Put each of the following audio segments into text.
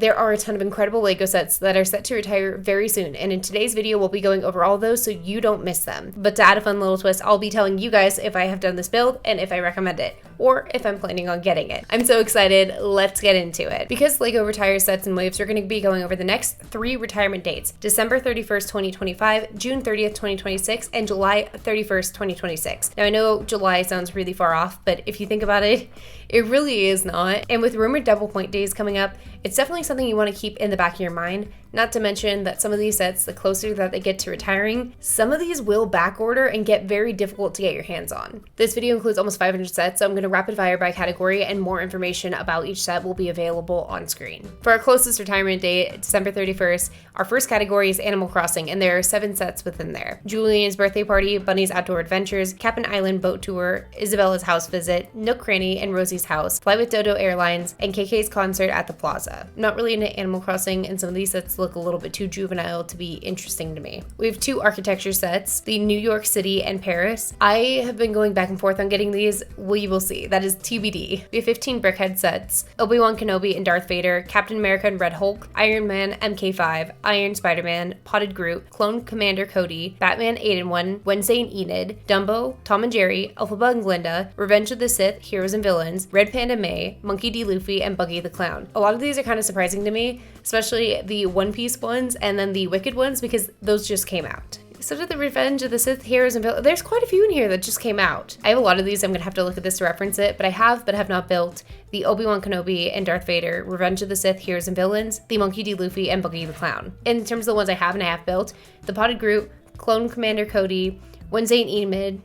There are a ton of incredible LEGO sets that are set to retire very soon, and in today's video we'll be going over all of those so you don't miss them. But to add a fun little twist, I'll be telling you guys if I have done this build and if I recommend it, or if I'm planning on getting it. I'm so excited, let's get into it. Because LEGO retires sets in waves, we're going to be going over the next 3 retirement dates: December 31st, 2025, June 30th, 2026, and July 31st, 2026. Now I know July sounds really far off, but if you think about it, it really is not. And with rumored double point days coming up, it's definitely something you want to keep in the back of your mind. Not to mention that some of these sets, the closer that they get to retiring, some of these will backorder and get very difficult to get your hands on. This video includes almost 500 sets, so I'm going to rapid fire by category, and more information about each set will be available on screen. For our closest retirement date, December 31st, our first category is Animal Crossing, and there are 7 sets within there. Julian's Birthday Party, Bunny's Outdoor Adventures, Cap'n Island Boat Tour, Isabella's House Visit, Nook Cranny and Rosie's House, Fly with Dodo Airlines, and KK's Concert at the Plaza. I'm not really into Animal Crossing, and some of these sets look a little bit too juvenile to be interesting to me. We have 2 architecture sets, the New York City and Paris. I have been going back and forth on getting these. We will see. That is TBD. We have 15 Brickhead sets, Obi-Wan Kenobi and Darth Vader, Captain America and Red Hulk, Iron Man MK5, Iron Spider-Man, Potted Groot, Clone Commander Cody, Batman 8-in-1, Wednesday and Enid, Dumbo, Tom and Jerry, Elphaba and Glinda, Revenge of the Sith, Heroes and Villains, Red Panda May, Monkey D. Luffy, and Buggy the Clown. A lot of these are kind of surprising to me, especially the One Piece ones and then the Wicked ones, because those just came out. So did the Revenge of the Sith, Heroes and Villains. There's quite a few in here that just came out. I have a lot of these. I'm gonna have to look at this to reference it, but I have not built the Obi-Wan Kenobi and Darth Vader, Revenge of the Sith, Heroes and Villains, the Monkey D. Luffy, and Buggy the Clown. In terms of the ones I have and I have built, the Potted Groot, Clone Commander Cody, Wednesday and Enid,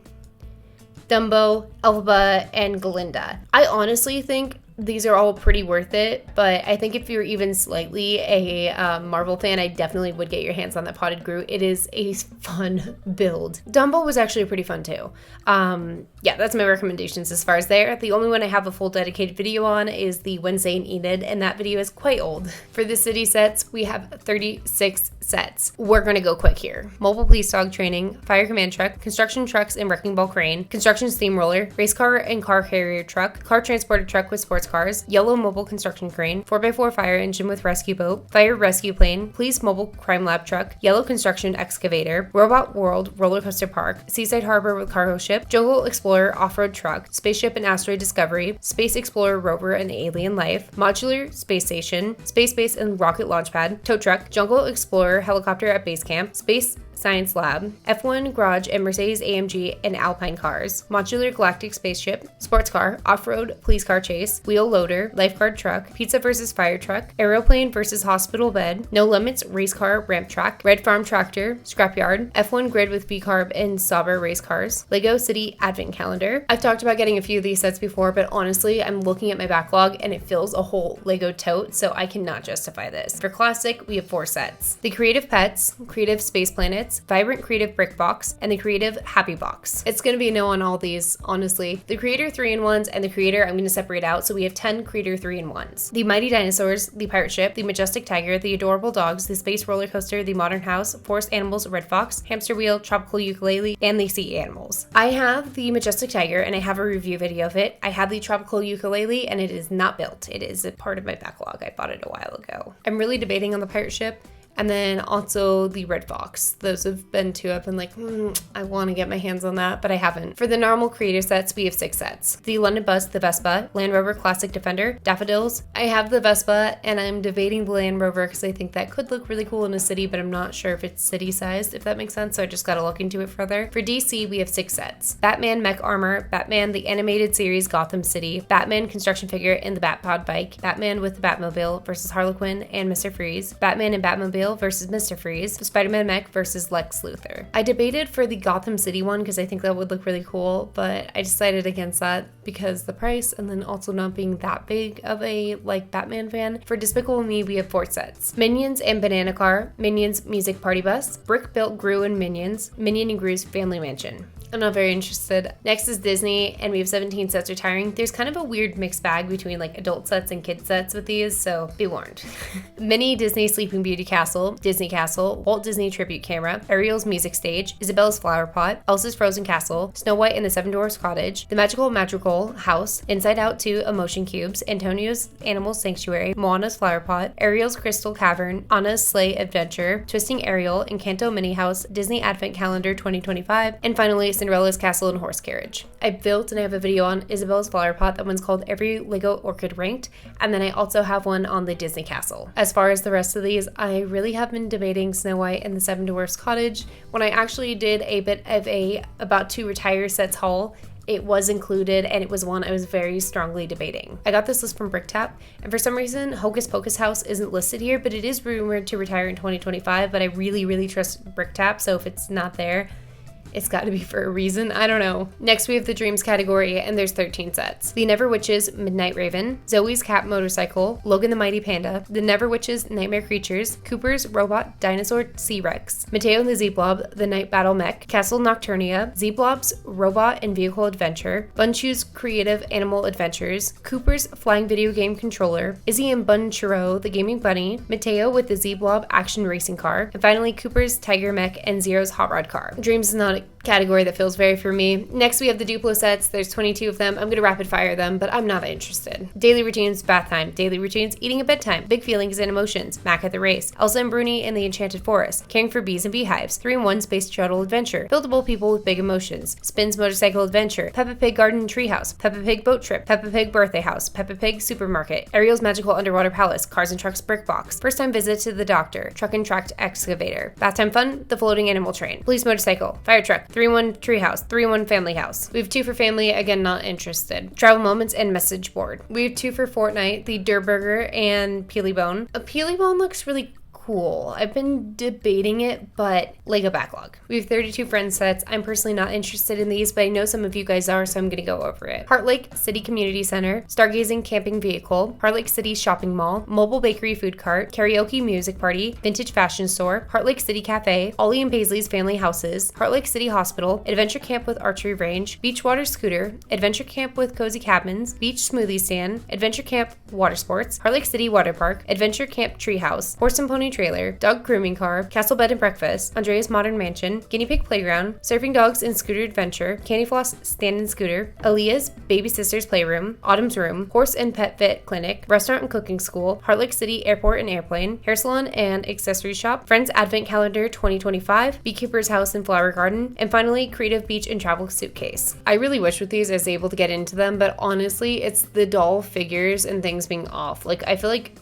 Dumbo, Elphaba, and Glinda. I honestly think these are all pretty worth it, but I think if you're even slightly a Marvel fan, I definitely would get your hands on that Potted Groot. It is a fun build. Dumbo was actually pretty fun too. Yeah, that's my recommendations as far as there. The only one I have a full dedicated video on is the Wednesday and Enid, and that video is quite old. For the city sets, we have 36 sets. We're gonna go quick here. Mobile Police Dog Training, Fire Command Truck, Construction Trucks and Wrecking Ball Crane, Construction Steamroller, Race Car and Car Carrier Truck, Car Transporter Truck with Sports Cars, Yellow Mobile Construction Crane, 4x4 Fire Engine with Rescue Boat, Fire Rescue Plane, Police Mobile Crime Lab Truck, Yellow Construction Excavator, Robot World Roller Coaster Park, Seaside Harbor with Cargo Ship, Jungle Explorer Off-Road Truck, Spaceship and Asteroid Discovery, Space Explorer Rover and Alien Life, Modular Space Station, Space Base and Rocket Launchpad, Tow Truck, Jungle Explorer Helicopter at Base Camp, Space Science Lab, F1 Garage and Mercedes AMG and Alpine Cars, Modular Galactic Spaceship, Sports Car, Off-Road Police Car Chase, Wheel Loader, Lifeguard Truck, Pizza vs. Fire Truck, Aeroplane vs. Hospital Bed, No Limits Race Car Ramp Track, Red Farm Tractor, Scrapyard, F1 Grid with V-Carb and Sauber Race Cars, Lego City Advent Calendar. I've talked about getting a few of these sets before, but honestly, I'm looking at my backlog and it fills a whole Lego tote, so I cannot justify this. For Classic, we have 4 sets. The Creative Pets, Creative Space Planets, Vibrant Creative Brick Box, and the Creative Happy Box. It's gonna be a no on all these, honestly. The Creator 3-in-1s and the Creator I'm gonna separate out, so we have 10 Creator 3-in-1s. The Mighty Dinosaurs, the Pirate Ship, the Majestic Tiger, the Adorable Dogs, the Space Roller Coaster, the Modern House, Forest Animals, Red Fox, Hamster Wheel, Tropical Ukulele, and the Sea Animals. I have the Majestic Tiger and I have a review video of it. I have the Tropical Ukulele and it is not built. It is a part of my backlog. I bought it a while ago. I'm really debating on the Pirate Ship. And then also the Red Fox. Those have been 2 I've been like, I want to get my hands on that, but I haven't. For the normal creator sets, we have 6 sets. The London Bus, the Vespa, Land Rover Classic Defender, Daffodils. I have the Vespa and I'm debating the Land Rover because I think that could look really cool in a city, but I'm not sure if it's city sized, if that makes sense. So I just got to look into it further. For DC, we have 6 sets. Batman Mech Armor, Batman the Animated Series Gotham City, Batman Construction Figure and the Batpod Bike, Batman with the Batmobile versus Harlequin and Mr. Freeze, Batman and Batmobile versus Mr. Freeze, Spider-Man Mech versus Lex Luthor. I debated for the Gotham City one because I think that would look really cool, but I decided against that because the price and then also not being that big of a Batman fan. For Despicable Me, we have 4 sets. Minions and Banana Car, Minions Music Party Bus, Brick Built Gru and Minions, Minion and Gru's Family Mansion. I'm not very interested. Next is Disney, and we have 17 sets retiring. There's kind of a weird mixed bag between like adult sets and kid sets with these, so be warned. Mini Disney Sleeping Beauty Castle, Disney Castle, Walt Disney Tribute Camera, Ariel's Music Stage, Isabella's Flower Pot, Elsa's Frozen Castle, Snow White and the Seven Dwarfs Cottage, The Magical Madrigal House, Inside Out 2 Emotion Cubes, Antonio's Animal Sanctuary, Moana's Flower Pot, Ariel's Crystal Cavern, Anna's Sleigh Adventure, Twisting Ariel, Encanto Mini House, Disney Advent Calendar 2025, and finally Cinderella's Castle and Horse Carriage. I built and I have a video on Isabella's Flower Pot. That one's called Every Lego Orchid Ranked, and then I also have one on the Disney Castle. As far as the rest of these, I really have been debating Snow White and the Seven Dwarfs Cottage. When I actually did a bit of a about to retire sets haul, it was included, and it was one I was very strongly debating. I got this list from BrickTap, and for some reason, Hocus Pocus House isn't listed here, but it is rumored to retire in 2025, but I really trust BrickTap, so if it's not there, it's got to be for a reason. I don't know. Next, we have the Dreams category, and there's 13 sets. The Never Witches Midnight Raven, Zoe's Cat Motorcycle, Logan the Mighty Panda, The Never Witches Nightmare Creatures, Cooper's Robot Dinosaur C-Rex, Mateo and the Z-Blob The Night Battle Mech, Castle Nocturnia, Z-Blob's Robot and Vehicle Adventure, Bunchu's Creative Animal Adventures, Cooper's Flying Video Game Controller, Izzy and Bunchero The Gaming Bunny, Mateo with the Z-Blob Action Racing Car, and finally Cooper's Tiger Mech and Zero's Hot Rod Car. Dreams is not a category that feels very for me. Next, we have the Duplo sets. There's 22 of them. I'm going to rapid fire them, but I'm not interested. Daily routines, bath time. Daily routines, eating at bedtime. Big feelings and emotions. Mac at the race. Elsa and Bruni in the Enchanted Forest. Caring for bees and beehives. 3-in-1 Space Shuttle Adventure. Buildable people with big emotions. Spins Motorcycle Adventure. Peppa Pig Garden and Treehouse. Peppa Pig Boat Trip. Peppa Pig Birthday House. Peppa Pig Supermarket. Ariel's Magical Underwater Palace. Cars and Trucks Brick Box. First time visit to the doctor. Truck and Tracked Excavator. Bath time fun. The Floating Animal Train. Police Motorcycle. Fire Truck. 3-in-1 Treehouse. 3-in-1 Family House. We have 2 for family, again not interested. Travel Moments and Message Board. We have 2 for Fortnite, the Durburger and Peely Bone. A Peely Bone looks really cool. I've been debating it, but Lego backlog. We have 32 friend sets. I'm personally not interested in these, but I know some of you guys are, so I'm gonna go over it. Heart Lake City Community Center, Stargazing Camping Vehicle, Heart Lake City Shopping Mall, Mobile Bakery Food Cart, Karaoke Music Party, Vintage Fashion Store, Heart Lake City Cafe, Ollie and Paisley's Family Houses, Heart Lake City Hospital, Adventure Camp with Archery Range, Beachwater Scooter, Adventure Camp with Cozy Cabins, Beach Smoothie Stand, Adventure Camp Water Sports, Heart Lake City Water Park, Adventure Camp Treehouse, Horse and Pony Trailer, Dog Grooming Car, Castle Bed and Breakfast, Andrea's Modern Mansion, Guinea Pig Playground, Surfing Dogs and Scooter Adventure, Candy Floss Stand and Scooter, Aaliyah's Baby Sister's Playroom, Autumn's Room, Horse and Pet Vet Clinic, Restaurant and Cooking School, Heart Lake City Airport and Airplane, Hair Salon and Accessory Shop, Friends Advent Calendar 2025, Beekeeper's House and Flower Garden, and finally Creative Beach and Travel Suitcase. I really wish with these I was able to get into them, but honestly, it's the doll figures and things being off. Like, I feel like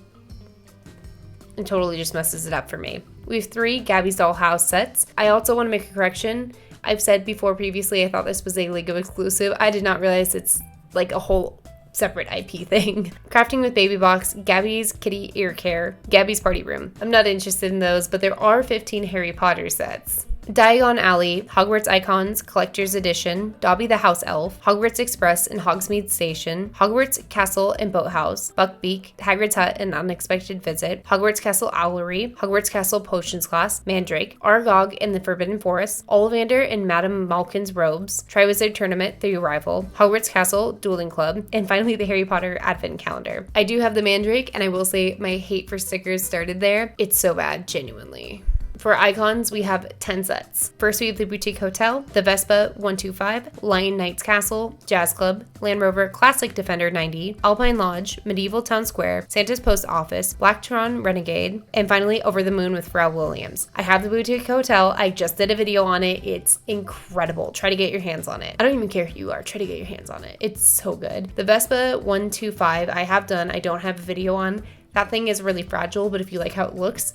it totally just messes it up for me. We have 3 Gabby's Dollhouse sets. I also want to make a correction. I've said before previously I thought this was a Lego exclusive. I did not realize it's like a whole separate IP thing. Crafting with Baby Box, Gabby's Kitty Ear Care, Gabby's Party Room. I'm not interested in those, but there are 15 Harry Potter sets. Diagon Alley, Hogwarts Icons, Collector's Edition, Dobby the House Elf, Hogwarts Express and Hogsmeade Station, Hogwarts Castle and Boathouse, Buckbeak, Hagrid's Hut and Unexpected Visit, Hogwarts Castle Owlery, Hogwarts Castle Potions Class, Mandrake, Aragog and the Forbidden Forest, Ollivander and Madame Malkin's Robes, Triwizard Tournament, The Arrival, Hogwarts Castle, Dueling Club, and finally the Harry Potter Advent Calendar. I do have the Mandrake, and I will say my hate for stickers started there. It's so bad, genuinely. For icons, we have 10 sets. First, we have the Boutique Hotel, the Vespa 125, Lion Knights Castle, Jazz Club, Land Rover Classic Defender 90, Alpine Lodge, Medieval Town Square, Santa's Post Office, Blacktron Renegade, and finally Over the Moon with Pharrell Williams. I have the Boutique Hotel. I just did a video on it. It's incredible. Try to get your hands on it. I don't even care who you are. Try to get your hands on it. It's so good. The Vespa 125 I have done. I don't have a video on. That thing is really fragile, but if you like how it looks,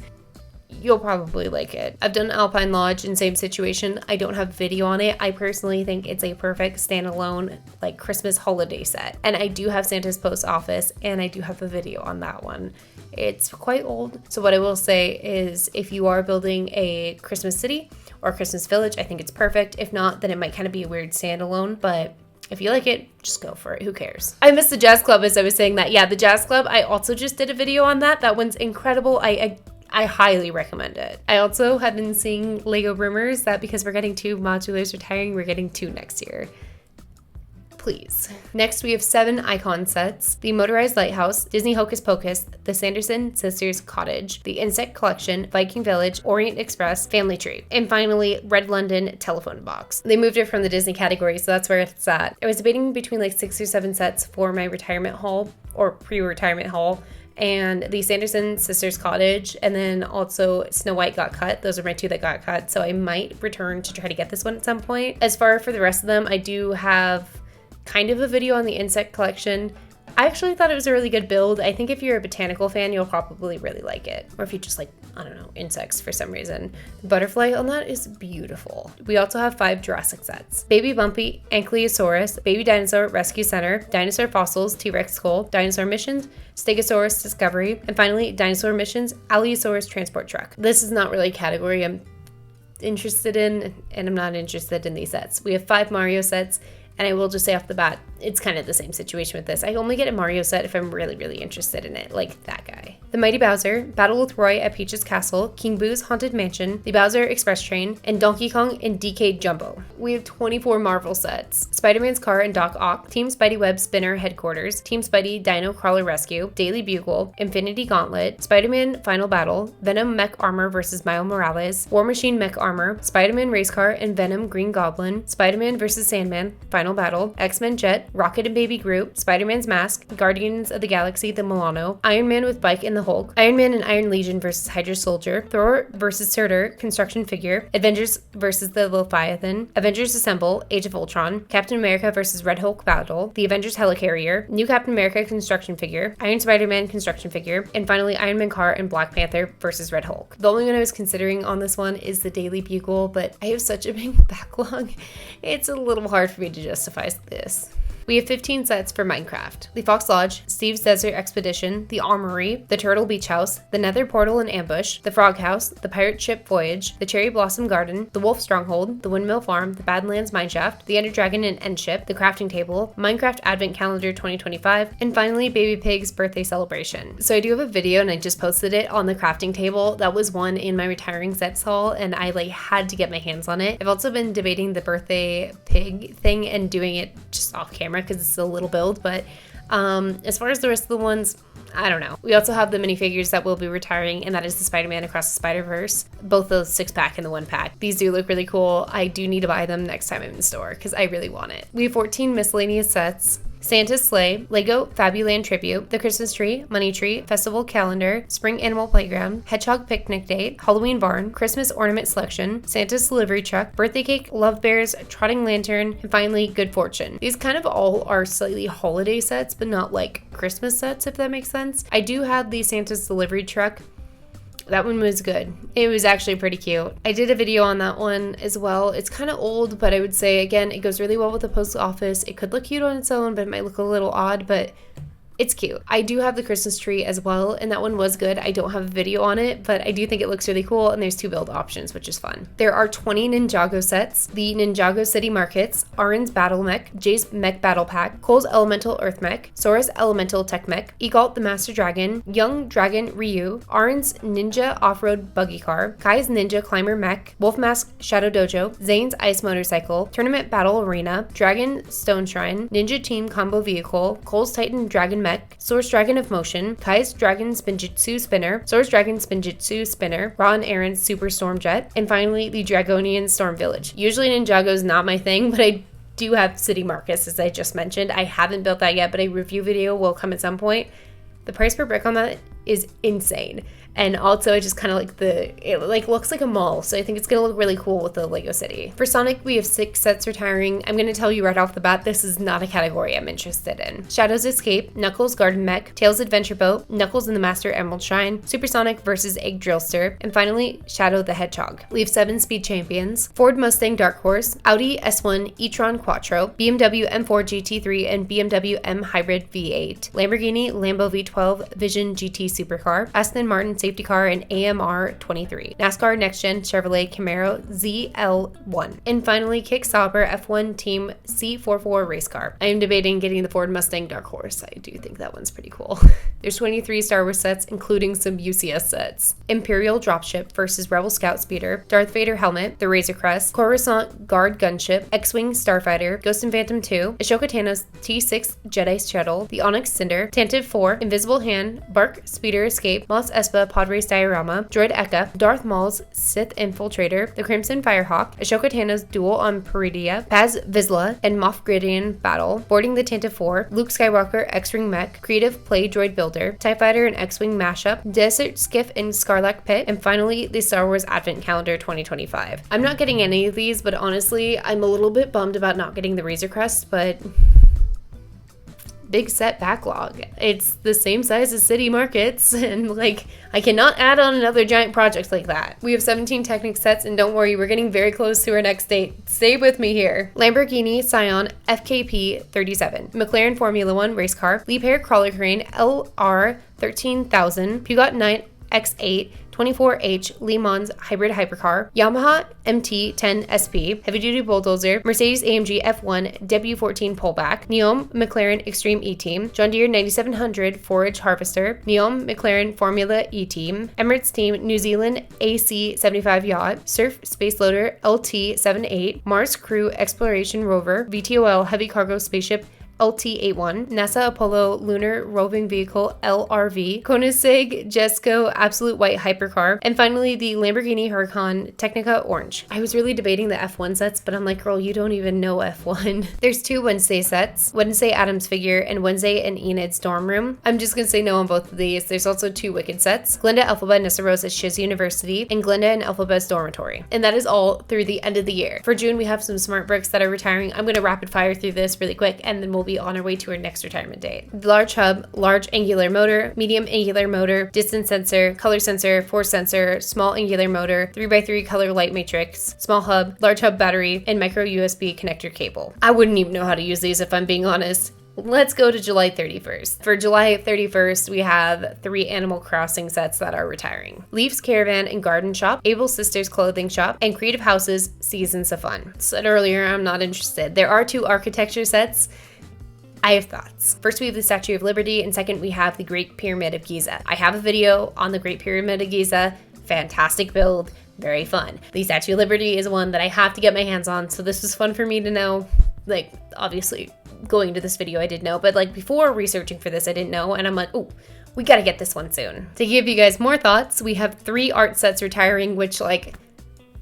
you'll probably like it. I've done Alpine Lodge in same situation. I don't have video on it. I personally think it's a perfect standalone like Christmas holiday set. And I do have Santa's Post Office, and I do have a video on that one. It's quite old. So what I will say is if you are building a Christmas city or Christmas village, I think it's perfect. If not, then it might kind of be a weird standalone, but if you like it, just go for it. Who cares? I missed the Jazz Club as I was saying that. Yeah, the Jazz Club, I also just did a video on that. That one's incredible. I I highly recommend it. I also have been seeing Lego rumors that because we're getting 2 modulars retiring, we're getting 2 next year. Please. Next, we have 7 icon sets: the Motorized Lighthouse, Disney Hocus Pocus, the Sanderson Sisters Cottage, the Insect Collection, Viking Village, Orient Express, Family Tree, and finally, Red London Telephone Box. They moved it from the Disney category, so that's where it's at. I was debating between like 6 or 7 sets for my retirement haul or pre-retirement haul, and the Sanderson Sisters Cottage, and then also Snow White got cut. Those are my 2 that got cut, so I might return to try to get this one at some point. As far for the rest of them, I do have kind of a video on the Insect Collection. I actually thought it was a really good build. I think if you're a botanical fan, you'll probably really like it. Or if you just like, I don't know, insects for some reason. The butterfly on that is beautiful. We also have 5 Jurassic sets: Baby Bumpy, Ankylosaurus, Baby Dinosaur Rescue Center, Dinosaur Fossils, T-Rex Skull, Dinosaur Missions, Stegosaurus Discovery, and finally Dinosaur Missions, Allosaurus Transport Truck. This is not really a category I'm interested in, and I'm not interested in these sets. We have 5 Mario sets, and I will just say off the bat, it's kind of the same situation with this. I only get a Mario set if I'm really, really interested in it, like that guy. The Mighty Bowser, Battle with Roy at Peach's Castle, King Boo's Haunted Mansion, the Bowser Express Train, and Donkey Kong and DK Jumbo. We have 24 Marvel sets: Spider-Man's Car and Doc Ock, Team Spidey-Web Spinner Headquarters, Team Spidey Dino Crawler Rescue, Daily Bugle, Infinity Gauntlet, Spider-Man Final Battle, Venom Mech Armor vs. Miles Morales, War Machine Mech Armor, Spider-Man Race Car and Venom Green Goblin, Spider-Man vs. Sandman Final Battle, X-Men Jet, Rocket and Baby Groot, Spider-Man's Mask, Guardians of the Galaxy the Milano, Iron Man with Bike and the Hulk, Iron Man and Iron Legion vs. Hydra Soldier, Thor vs. Surtur Construction Figure, Avengers vs. the Leviathan, Avengers Assemble Age of Ultron, Captain America vs. Red Hulk Battle, the Avengers Helicarrier, New Captain America Construction Figure, Iron Spider-Man Construction Figure, and finally Iron Man Car and Black Panther vs. Red Hulk. The only one I was considering on this one is the Daily Bugle, but I have such a big backlog, it's a little hard for me to justify this. We have 15 sets for Minecraft: the Fox Lodge, Steve's Desert Expedition, the Armory, the Turtle Beach House, the Nether Portal and Ambush, the Frog House, the Pirate Ship Voyage, the Cherry Blossom Garden, the Wolf Stronghold, the Windmill Farm, the Badlands Mineshaft, the Ender Dragon and End Ship, the Crafting Table, Minecraft Advent Calendar 2025, and finally Baby Pig's Birthday Celebration. So I do have a video and I just posted it on the crafting table. That was one in my retiring sets haul and I had to get my hands on it. I've also been debating the birthday pig thing and doing it just off camera because it's a little build, but as far as the rest of the ones, I don't know. We also have the minifigures that will be retiring, and that is the Spider-Man Across the Spider-Verse, both the 6-pack and the 1-pack. These do look really cool. I do need to buy them next time I'm in store because I really want it. We have 14 miscellaneous sets: Santa's Sleigh, Lego Fabuland Tribute, the Christmas Tree, Money Tree, Festival Calendar, Spring Animal Playground, Hedgehog Picnic Date, Halloween Barn, Christmas Ornament Selection, Santa's Delivery Truck, Birthday Cake, Love Bears, Trotting Lantern, and finally Good Fortune. These kind of all are slightly holiday sets, but not like Christmas sets, if that makes sense. I do have the Santa's Delivery Truck. That one was good. It was actually pretty cute. I did a video on that one as well. It's kind of old, but I would say, again, it goes really well with the post office. It could look cute on its own, but it might look a little odd, but it's cute. I do have the Christmas tree as well, and that one was good. I don't have a video on it, but I do think it looks really cool, and there's 2 build options, which is fun. There are 20 Ninjago sets: the Ninjago City Markets, Arin's Battle Mech, Jay's Mech Battle Pack, Cole's Elemental Earth Mech, Sora's Elemental Tech Mech, Egalt the Master Dragon, Young Dragon Ryu, Arin's Ninja Off-Road Buggy Car, Kai's Ninja Climber Mech, Wolf Mask Shadow Dojo, Zane's Ice Motorcycle, Tournament Battle Arena, Dragon Stone Shrine, Ninja Team Combo Vehicle, Cole's Titan Dragon Mech, Sora's Dragon of Motion, Kai's Dragon Spinjitzu Spinner, Sora's Dragon Spinjitzu Spinner, Ra and Aaron's Super Storm Jet, and finally the Dragonian Storm Village. Usually Ninjago is not my thing, but I do have City Markets, as I just mentioned. I haven't built that yet, but a review video will come at some point. The price per brick on that is insane. And also it just kind of like it looks like a mall. So I think it's going to look really cool with the Lego City. For Sonic, we have 6 sets retiring. I'm going to tell you right off the bat, this is not a category I'm interested in. Shadow's Escape, Knuckles Garden Mech, Tails Adventure Boat, Knuckles and the Master Emerald Shrine, Supersonic vs. Egg Drillster, and finally Shadow the Hedgehog. We have 7 Speed Champions: Ford Mustang Dark Horse, Audi S1 e-tron Quattro, BMW M4 GT3 and BMW M Hybrid V8, Lamborghini Lambo V12 Vision GT Supercar, Aston Martin safety car and AMR 23, NASCAR Next Gen Chevrolet Camaro ZL1, and finally Kick Sauber F1 Team C44 race car. I am debating getting the Ford Mustang Dark Horse. I do think that one's pretty cool. There's 23 Star Wars sets, including some UCS sets. Imperial Dropship versus Rebel Scout Speeder, Darth Vader Helmet, the Razor Crest, Coruscant Guard Gunship, X-Wing Starfighter, Ghost and Phantom 2, Ashoka Tano's T6 Jedi Shuttle, the Onyx Cinder, Tantive 4, Invisible Hand, Bark Speeder Escape, Mos Espa Pod Race Diorama, Droid Eka, Darth Maul's Sith Infiltrator, the Crimson Firehawk, Ashoka Tano's Duel on Peridia, Paz Vizsla, and Moff Gideon Battle, Boarding the Tantive 4, Luke Skywalker X-Wing Mech, Creative Play Droid Builder, TIE Fighter and X-Wing Mashup, Desert Skiff and Scarlac Pit, and finally the Star Wars Advent Calendar 2025. I'm not getting any of these, but honestly, I'm a little bit bummed about not getting the Razor Crest, but big set backlog. It's the same size as City Markets, and like, I cannot add on another giant project like that. We have 17 Technic sets, and don't worry, we're getting very close to our next date. Stay with me here. Lamborghini Scion FKP 37, McLaren Formula 1 race car, Liebherr Crawler Crane LR 13000, Peugeot 9 X8 24H Le Mans Hybrid Hypercar, Yamaha MT-10 SP, Heavy Duty Bulldozer, Mercedes AMG F1 W14 Pullback, Neom McLaren Extreme E-Team, John Deere 9700 Forage Harvester, Neom McLaren Formula E-Team, Emirates Team New Zealand AC-75 Yacht, Surf Space Loader LT-78, Mars Crew Exploration Rover, VTOL Heavy Cargo Spaceship LT-81, NASA Apollo Lunar Roving Vehicle LRV, Koenigsegg Jesko Absolute White Hypercar, and finally the Lamborghini Huracan Technica Orange. I was really debating the F1 sets, but I'm like, girl, you don't even know F1. There's 2 Wednesday sets, Wednesday Adams Figure and Wednesday and Enid's Dorm Room. I'm just gonna say no on both of these. There's also 2 Wicked sets, Glenda Elphaba Nessa Rose at Shiz University, and Glenda and Elphaba's Dormitory. And that is all through the end of the year. For June, we have some Smart Bricks that are retiring. I'm gonna rapid fire through this really quick, and then we'll be on our way to our next retirement date. Large hub, large angular motor, medium angular motor, distance sensor, color sensor, force sensor, small angular motor, 3x3 color light matrix, small hub, large hub battery, and micro USB connector cable. I wouldn't even know how to use these if I'm being honest. Let's go to July 31st. For July 31st, we have 3 Animal Crossing sets that are retiring. Leaf's Caravan and Garden Shop, Able Sisters Clothing Shop, and Creative Houses Seasons of Fun. Said earlier, I'm not interested. There are 2 architecture sets. I have thoughts. First, we have the Statue of Liberty, and second, we have the Great Pyramid of Giza. I have a video on the Great Pyramid of Giza. Fantastic build, very fun. The Statue of Liberty is one that I have to get my hands on, so this was fun for me to know. Like, obviously, going into this video, I did know, but like before researching for this, I didn't know, and I'm like, oh, we gotta get this one soon. To give you guys more thoughts, we have 3 art sets retiring, which like,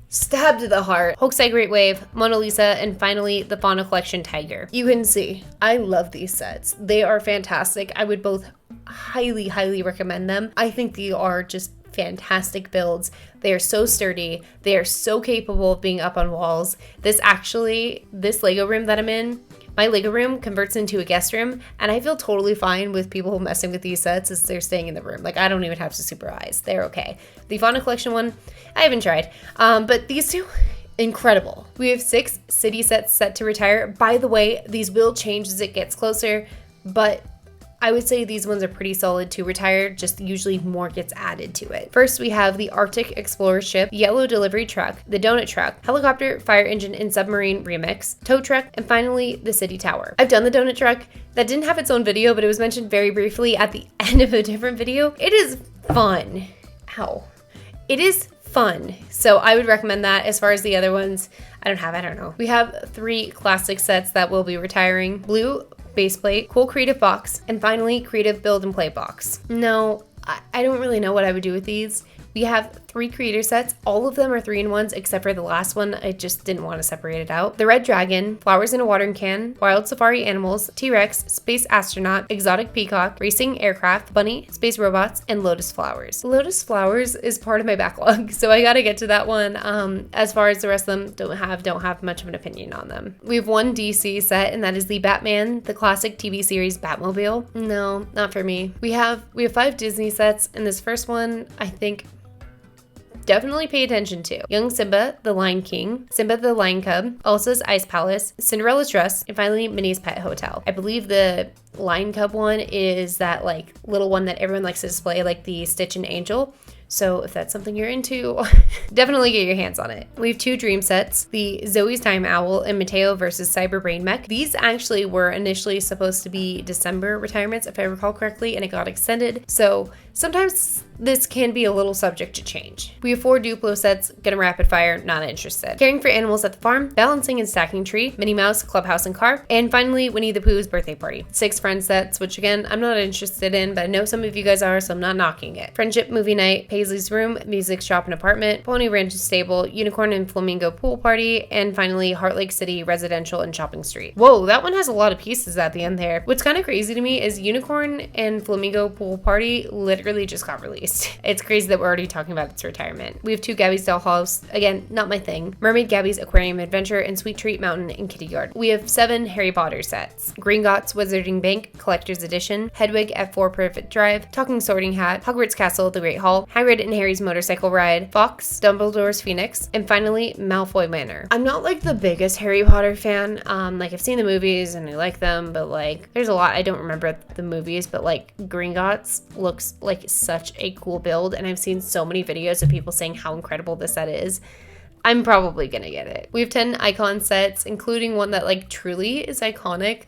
stabbed to the heart. Hokusai Great Wave, Mona Lisa, and finally the Fauna Collection Tiger. You can see, I love these sets. They are fantastic. I would both highly, highly recommend them. I think they are just fantastic builds. They are so sturdy. They are so capable of being up on walls. This Lego room that I'm in, my Lego room converts into a guest room, and I feel totally fine with people messing with these sets as they're staying in the room. Like, I don't even have to supervise. They're okay. The Fauna Collection one, I haven't tried. But these 2, incredible. We have 6 city sets set to retire. By the way, these will change as it gets closer, but I would say these ones are pretty solid to retire, just usually more gets added to it. First, we have the Arctic Explorer Ship, Yellow Delivery Truck, the Donut Truck, Helicopter, Fire Engine, and Submarine Remix, Tow Truck, and finally, the City Tower. I've done the Donut Truck. That didn't have its own video, but it was mentioned very briefly at the end of a different video. It is fun. Ow. It is fun. So I would recommend that. As far as the other ones, I don't know. We have 3 classic sets that will be retiring. Blue Baseplate, Cool Creative Box, and finally Creative Build and Play Box. No, I don't really know what I would do with these. We have 3 creator sets. All of them are 3-in-1s except for the last one. I just didn't want to separate it out. The Red Dragon, Flowers in a Watering Can, Wild Safari Animals, T-Rex, Space Astronaut, Exotic Peacock, Racing Aircraft, Bunny, Space Robots, and Lotus Flowers. Lotus Flowers is part of my backlog, so I gotta get to that one. As far as the rest of them, don't have much of an opinion on them. We have 1 DC set, and that is the Batman, the classic TV series Batmobile. No, not for me. We have 5 Disney sets, and this first one, I think, definitely pay attention to. Young Simba, the Lion King, Simba the Lion Cub, Elsa's Ice Palace, Cinderella's Dress, and finally Minnie's Pet Hotel. I believe the Lion Cub one is that like little one that everyone likes to display, like the Stitch and Angel. So if that's something you're into, definitely get your hands on it. We have 2 dream sets, the Zoe's Time Owl and Mateo versus Cyber Brain Mech. These actually were initially supposed to be December retirements, if I recall correctly, and it got extended. So sometimes this can be a little subject to change. We have 4 Duplo sets, gonna rapid fire, not interested. Caring for Animals at the Farm, Balancing and Stacking Tree, Minnie Mouse, Clubhouse and Car, and finally Winnie the Pooh's Birthday Party. 6 friend sets, which again, I'm not interested in, but I know some of you guys are, so I'm not knocking it. Friendship Movie Night, Paisley's Room, Music Shop and Apartment, Pony Ranch and Stable, Unicorn and Flamingo Pool Party, and finally Heart Lake City Residential and Shopping Street. Whoa, that one has a lot of pieces at the end there. What's kind of crazy to me is Unicorn and Flamingo Pool Party literally just got released. It's crazy that we're already talking about its retirement. We have 2 Gabby's Dollhouse, again, not my thing. Mermaid Gabby's Aquarium Adventure and Sweet Treat Mountain and Kitty Yard. We have 7 Harry Potter sets. Gringotts Wizarding Bank Collector's Edition, Hedwig at 4 Privet Drive, Talking Sorting Hat, Hogwarts Castle, The Great Hall, Hagrid and Harry's Motorcycle Ride, Fox, Dumbledore's Phoenix, and finally Malfoy Manor. I'm not like the biggest Harry Potter fan. Like I've seen the movies and I like them, but like there's a lot I don't remember the movies, but like Gringotts looks like such a cool build, and I've seen so many videos of people saying how incredible this set is. I'm probably gonna get it. We have 10 icon sets, including one that like truly is iconic.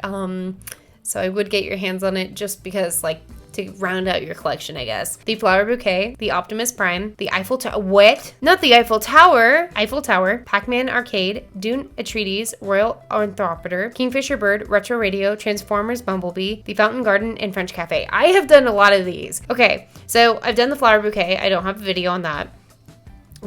So I would get your hands on it just because like to round out your collection, I guess. The Flower Bouquet, the Optimus Prime, the Eiffel Tower, what? Not the Eiffel Tower! Eiffel Tower, Pac-Man Arcade, Dune Atreides, Royal Ornithopter, Kingfisher Bird, Retro Radio, Transformers Bumblebee, the Fountain Garden, and French Cafe. I have done a lot of these. Okay, so I've done the Flower Bouquet. I don't have a video on that.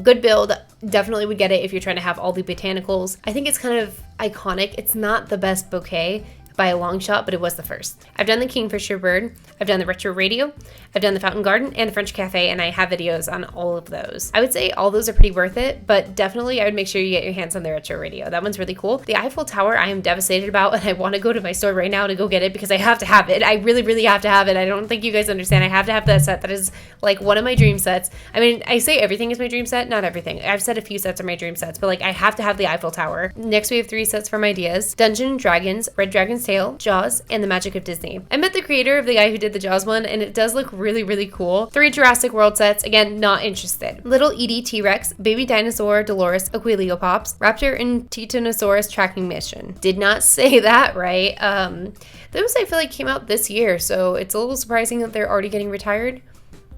Good build. Definitely would get it if you're trying to have all the botanicals. I think it's kind of iconic. It's not the best bouquet by a long shot, but it was the first. I've done the Kingfisher Bird, I've done the Retro Radio, I've done the Fountain Garden, and the French Cafe, and I have videos on all of those. I would say all those are pretty worth it, but definitely I would make sure you get your hands on the Retro Radio. That one's really cool. The Eiffel Tower I am devastated about, and I want to go to my store right now to go get it because I have to have it. I really, really have to have it. I don't think you guys understand. I have to have that set. That is like one of my dream sets. I mean, I say everything is my dream set, not everything. I've said a few sets are my dream sets, but like I have to have the Eiffel Tower. Next we have 3 sets from ideas. Dungeons & Dragons, Red Dragon's Tale, Jaws, and The Magic of Disney. I met the creator of the guy who did the Jaws one, and it does look really, really cool. 3 Jurassic World sets, again, not interested. Little Edie T-Rex, Baby Dinosaur Dolores Aquilio Pops, Raptor and Titanosaurus Tracking Mission. Did not say that right. Those I feel like came out this year, so it's a little surprising that they're already getting retired.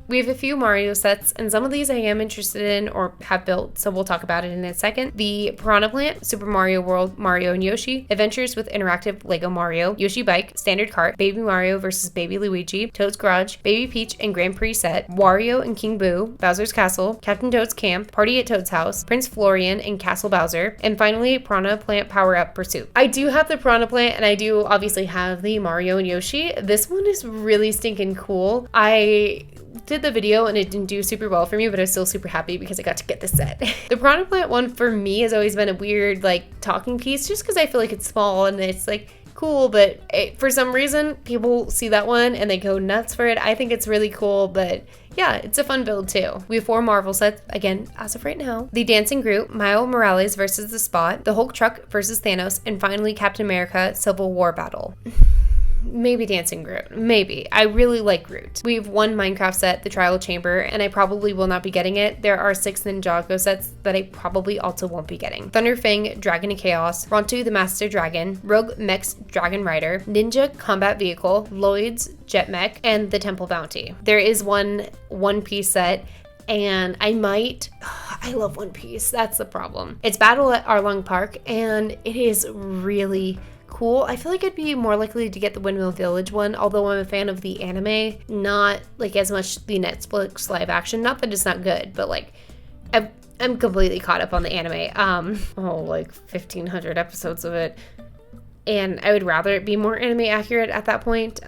We have a few Mario sets, and some of these I am interested in or have built, so we'll talk about it in a second. The Piranha Plant, Super Mario World, Mario and Yoshi, Adventures with Interactive Lego Mario, Yoshi Bike, Standard Cart, Baby Mario vs. Baby Luigi, Toad's Garage, Baby Peach and Grand Prix set, Wario and King Boo, Bowser's Castle, Captain Toad's Camp, Party at Toad's House, Prince Florian and Castle Bowser, and finally Piranha Plant Power Up Pursuit. I do have the Piranha Plant, and I do obviously have the Mario and Yoshi. This one is really stinking cool. I did the video and it didn't do super well for me, but I was still super happy because I got to get this set. The Piranha Plant one for me has always been a weird like talking piece just because I feel like it's small and it's like cool, but for some reason people see that one and they go nuts for it. I think it's really cool, but yeah, it's a fun build too. We have 4 Marvel sets, again, as of right now. The Dancing Groot, Miles Morales versus the Spot, the Hulk Truck versus Thanos, and finally Captain America Civil War Battle. Maybe Dancing Groot. Maybe. I really like Groot. We have 1 Minecraft set, the Trial Chamber, and I probably will not be getting it. There are 6 Ninjago sets that I probably also won't be getting. Thunderfang, Dragon of Chaos, Rontu the Master Dragon, Rogue Mech's Dragon Rider, Ninja Combat Vehicle, Lloyd's Jet Mech, and the Temple Bounty. There is one Piece set, and I love One Piece. That's the problem. It's Battle at Arlong Park, and it is really cool. I feel like I'd be more likely to get the Windmill Village one, although I'm a fan of the anime, not like as much the Netflix live action. Not that it's not good, but like I'm completely caught up on the anime. Like 1,500 episodes of it, and I would rather it be more anime accurate at that point.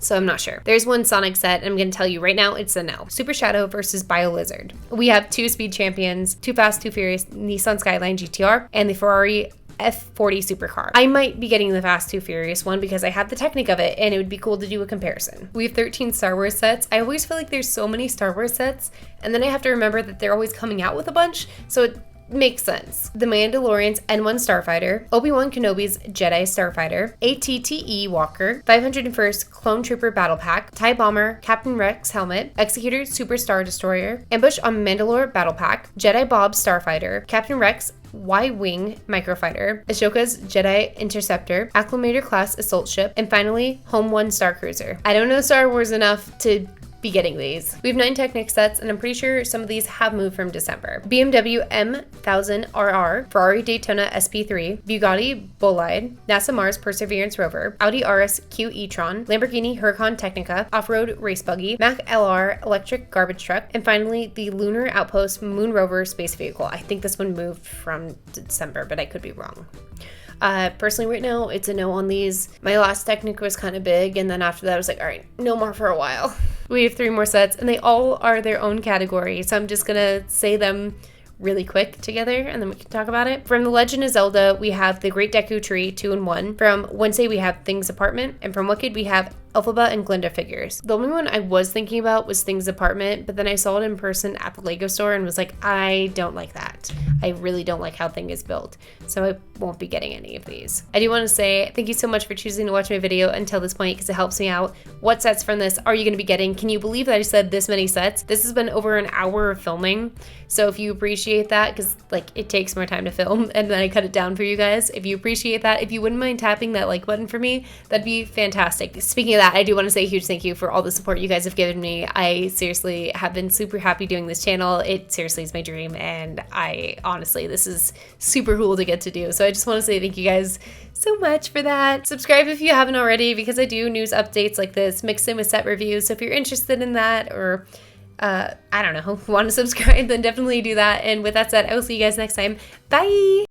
So I'm not sure. There's 1 Sonic set, and I'm going to tell you right now, it's a no. Super Shadow versus BioLizard. We have 2 Speed Champions, 2 Fast, 2 Furious, Nissan Skyline GTR, and the Ferrari F40 supercar. I might be getting the Fast 2 Furious one because I have the Technic of it, and it would be cool to do a comparison. We have 13 Star Wars sets. I always feel like there's so many Star Wars sets, and then I have to remember that they're always coming out with a bunch, so makes sense. The Mandalorian's N1 Starfighter, Obi-Wan Kenobi's Jedi Starfighter, ATTE Walker, 501st Clone Trooper Battle Pack, TIE Bomber, Captain Rex Helmet, Executor Super Star Destroyer, Ambush on Mandalore Battle Pack, Jedi Bob Starfighter, Captain Rex Y-Wing Microfighter, Ashoka's Jedi Interceptor, Acclimator Class Assault Ship, and finally, Home 1 Star Cruiser. I don't know Star Wars enough to be getting these. We have 9 Technic sets, and I'm pretty sure some of these have moved from December. BMW M1000RR, Ferrari Daytona SP3, Bugatti Bolide, NASA Mars Perseverance Rover, Audi RS Q e-tron, Lamborghini Huracan Technica, Off-Road Race Buggy, Mack LR Electric Garbage Truck, and finally the Lunar Outpost Moon Rover Space Vehicle. I think this one moved from December, but I could be wrong. Personally right now, it's a no on these. My last Technic was kind of big, and then after that I was like, all right, no more for a while. We have 3 more sets, and they all are their own category, so I'm just gonna say them really quick together, and then we can talk about it. From The Legend of Zelda, we have the Great Deku Tree 2-in-1. From Wednesday, we have Things Apartment, and from Wicked, we have Elphaba and Glinda figures. The only one I was thinking about was Things Apartment, but then I saw it in person at the Lego store and was like, I don't like that. I really don't like how Thing is built, so I won't be getting any of these. I do want to say thank you so much for choosing to watch my video until this point, because it helps me out. What sets from this are you going to be getting? Can you believe that I said this many sets? This has been over an hour of filming, so if you appreciate that, because like it takes more time to film and then I cut it down for you guys, if you appreciate that, if you wouldn't mind tapping that like button for me, that'd be fantastic. Speaking of that, I do want to say a huge thank you for all the support you guys have given me. I seriously have been super happy doing this channel. It seriously is my dream, and I honestly, this is super cool to get to do. So I just want to say thank you guys so much for that. Subscribe if you haven't already, because I do news updates like this mixed in with set reviews. So if you're interested in that, or I don't know, want to subscribe, then definitely do that. And with that said, I will see you guys next time. Bye!